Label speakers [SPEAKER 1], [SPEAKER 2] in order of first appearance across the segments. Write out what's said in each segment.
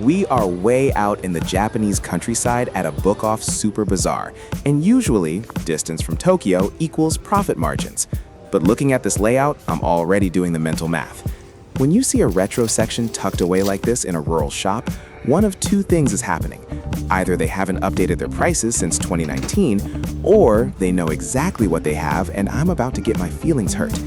[SPEAKER 1] We are way out in the Japanese countryside at a book-off super bazaar, and usually, distance from Tokyo equals profit margins. But looking at this layout, I'm already doing the mental math. When you see a retro section tucked away like this in a rural shop, one of two things is happening. Either they haven't updated their prices since 2019, or they know exactly what they have and I'm about to get my feelings hurt.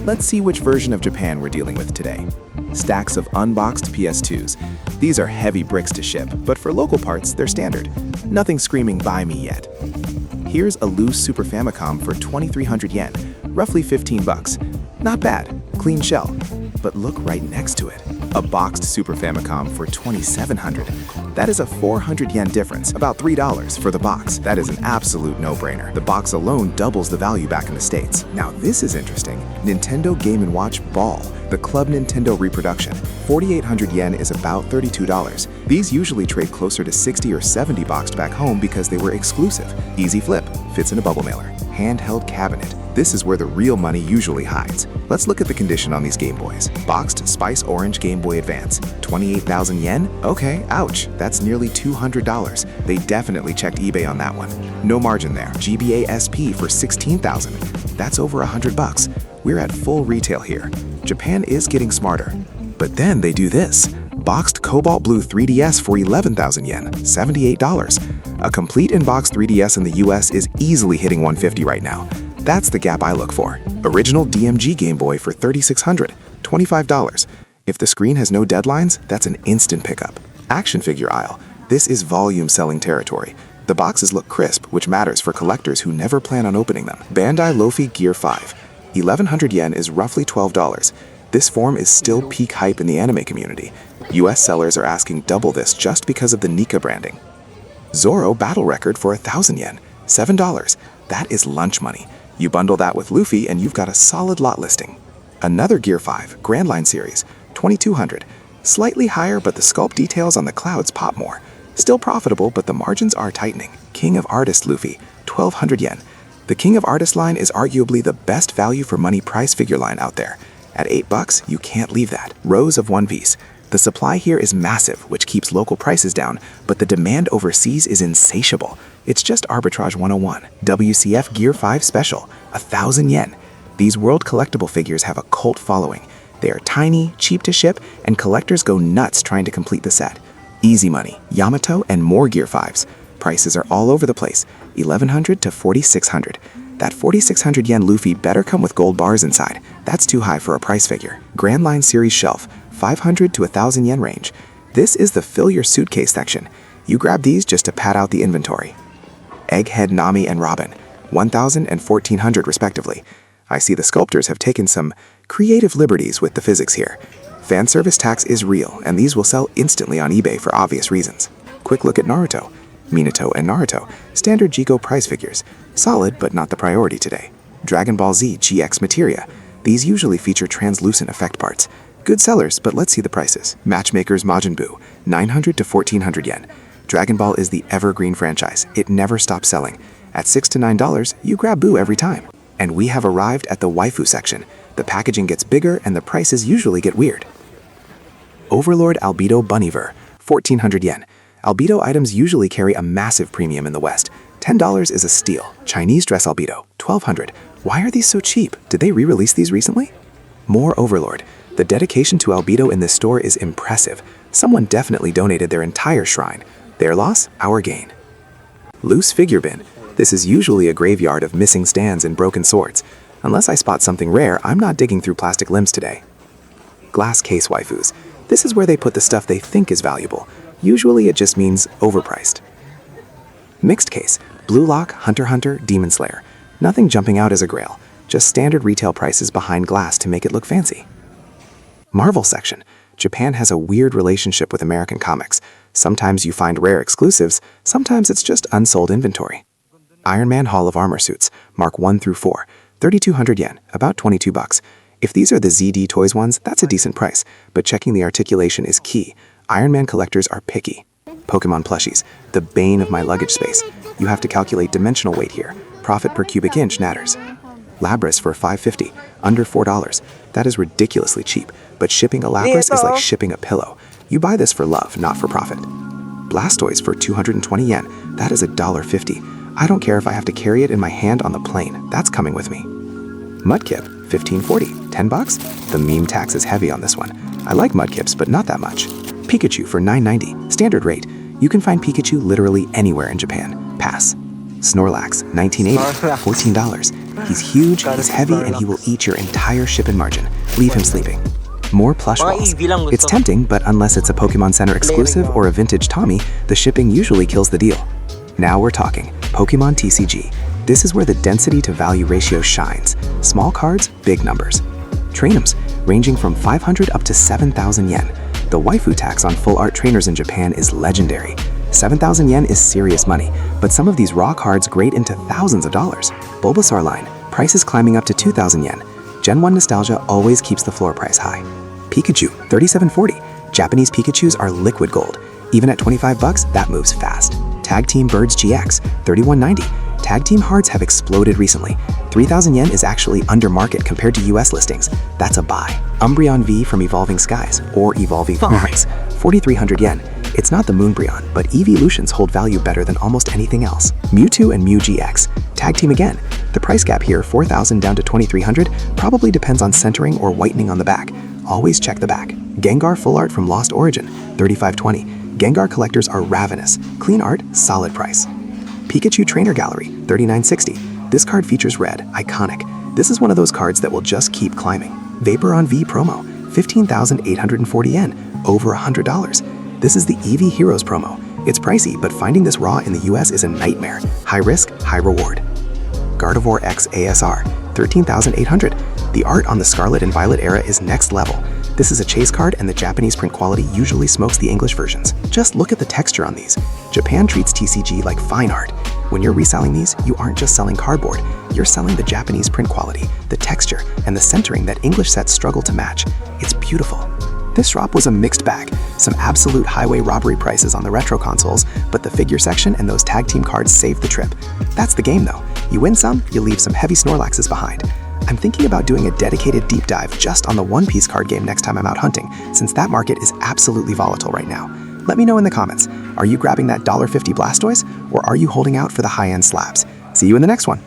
[SPEAKER 1] Let's see which version of Japan we're dealing with today. Stacks of unboxed PS2s. These are heavy bricks to ship, but for local parts, they're standard. Nothing screaming buy me yet. Here's a loose Super Famicom for 2,300 yen, roughly 15 bucks. Not bad, clean shell. But look right next to it. A boxed Super Famicom for 2,700. That is a 400 yen difference, about $3 for the box. That is an absolute no-brainer. The box alone doubles the value back in the States. Now this is interesting. Nintendo Game & Watch Ball, the Club Nintendo reproduction. 4,800 yen is about $32. These usually trade closer to 60 or 70 boxed back home because they were exclusive. Easy flip, fits in a bubble mailer. Handheld cabinet. This is where the real money usually hides. Let's look at the condition on these Game Boys. Boxed Spice Orange Gameboy Advance. 28,000 yen? Okay, ouch. That's nearly $200. They definitely checked eBay on that one. No margin there. GBA SP for 16,000. That's over $100. We're at full retail here. Japan is getting smarter. But then they do this. Boxed Cobalt Blue 3DS for 11,000 yen, $78. A complete in-box 3DS in the US is easily hitting 150 right now. That's the gap I look for. Original DMG GameBoy for 3,600, $25. If the screen has no deadlines, that's an instant pickup. Action figure aisle. This is volume selling territory. The boxes look crisp, which matters for collectors who never plan on opening them. Bandai Luffy Gear 5. 1,100 yen is roughly $12. This form is still peak hype in the anime community. US sellers are asking double this just because of the Nika branding. Zoro Battle Record for 1,000 yen, $7. That is lunch money. You bundle that with Luffy and you've got a solid lot listing. Another Gear 5, Grand Line Series, 2,200. Slightly higher, but the sculpt details on the clouds pop more. Still profitable, but the margins are tightening. King of Artists Luffy, 1,200 yen. The King of Artists line is arguably the best value for money price figure line out there. At $8, you can't leave that. Rows of One Piece. The supply here is massive, which keeps local prices down, but the demand overseas is insatiable. It's just Arbitrage 101. WCF Gear 5 Special, 1,000 yen. These world collectible figures have a cult following. They are tiny, cheap to ship, and collectors go nuts trying to complete the set. Easy money, Yamato, and more Gear 5s. Prices are all over the place, 1,100 to 4,600. That 4,600 yen Luffy better come with gold bars inside. That's too high for a price figure. Grand Line Series Shelf, 500 to 1,000 yen range. This is the fill your suitcase section. You grab these just to pad out the inventory. Egghead Nami and Robin, 1,000 and 1,400 respectively. I see the sculptors have taken some creative liberties with the physics here. Fan service tax is real, and these will sell instantly on eBay for obvious reasons. Quick look at Naruto. Minato and Naruto, standard Jigo price figures. Solid, but not the priority today. Dragon Ball Z GX Materia. These usually feature translucent effect parts. Good sellers, but let's see the prices. Matchmakers Majin Buu, 900 to 1,400 yen. Dragon Ball is the evergreen franchise. It never stops selling. At $6 to $9, you grab Buu every time. And we have arrived at the waifu section. The packaging gets bigger and the prices usually get weird. Overlord Albedo Bunnyver, 1,400 yen. Albedo items usually carry a massive premium in the West. $10 is a steal. Chinese dress Albedo, 1,200. Why are these so cheap? Did they re-release these recently? More Overlord. The dedication to Albedo in this store is impressive. Someone definitely donated their entire shrine. Their loss, our gain. Loose figure bin. This is usually a graveyard of missing stands and broken swords. Unless I spot something rare, I'm not digging through plastic limbs today. Glass case waifus. This is where they put the stuff they think is valuable. Usually it just means overpriced. Mixed case. Blue Lock, Hunter x Hunter, Demon Slayer. Nothing jumping out as a grail. Just standard retail prices behind glass to make it look fancy. Marvel section. Japan has a weird relationship with American comics. Sometimes you find rare exclusives, sometimes it's just unsold inventory. Iron Man Hall of Armor suits, Mark 1 through 4, 3,200 yen, about 22 bucks. If these are the ZD Toys ones, that's a decent price, but checking the articulation is key. Iron Man collectors are picky. Pokemon plushies, the bane of my luggage space. You have to calculate dimensional weight here. Profit per cubic inch matters. Lapras for $5.50, under $4. That is ridiculously cheap, but shipping a Lapras is like shipping a pillow.
[SPEAKER 2] You buy this for love, not for profit. Blastoise for 220 yen. That is $1.50. I don't care if I have to carry it in my hand on the plane. That's coming with me. Mudkip, 1540. 10 bucks? The meme tax is heavy on this one. I like Mudkips, but not that much. Pikachu for $9.90. Standard rate. You can find Pikachu literally anywhere in Japan. Pass. Snorlax, $19.80. $14. He's huge, he's heavy, and he will eat your entire shipping margin. Leave him sleeping. More plush balls. It's tempting, but unless it's a Pokemon Center exclusive or a vintage Tommy, the shipping usually kills the deal. Now we're talking. Pokemon TCG. This is where the density to value ratio shines. Small cards, big numbers. Trainums, ranging from 500 up to 7,000 yen. The waifu tax on full art trainers in Japan is legendary. 7,000 yen is serious money, but some of these raw cards grade into thousands of dollars. Bulbasaur line, prices climbing up to 2,000 yen. Gen 1 nostalgia always keeps the floor price high. Pikachu, 3740. Japanese Pikachus are liquid gold. Even at 25 bucks, that moves fast. Tag Team Birds GX, 3190. Tag Team Hearts have exploded recently. 3,000 yen is actually under market compared to US listings. That's a buy. Umbreon V from Evolving Skies, or Evolving Moons, 4,300 yen. It's not the Moonbreon, but evolutions hold value better than almost anything else. Mewtwo and Mew GX. Tag Team again. The price gap here, 4,000 down to 2,300, probably depends on centering or whitening on the back. Always check the back. Gengar Full Art from Lost Origin, 3,520. Gengar collectors are ravenous. Clean art, solid price. Pikachu Trainer Gallery, 3,960. This card features red, iconic. This is one of those cards that will just keep climbing. Vaporeon V promo, 15,840 yen, over $100. This is the Eevee Heroes promo. It's pricey, but finding this raw in the US is a nightmare. High risk, high reward. Gardevoir X ASR, 13,800. The art on the Scarlet and Violet era is next level. This is a chase card, and the Japanese print quality usually smokes the English versions. Just look at the texture on these. Japan treats TCG like fine art. When you're reselling these, you aren't just selling cardboard, you're selling the Japanese print quality, the texture, and the centering that English sets struggle to match. It's beautiful. This drop was a mixed bag. Some absolute highway robbery prices on the retro consoles, but the figure section and those tag team cards saved the trip. That's the game though. You win some, you leave some heavy Snorlaxes behind. I'm thinking about doing a dedicated deep dive just on the One Piece card game next time I'm out hunting, since that market is absolutely volatile right now. Let me know in the comments, are you grabbing that $1.50 Blastoise, or are you holding out for the high-end slabs? See you in the next one.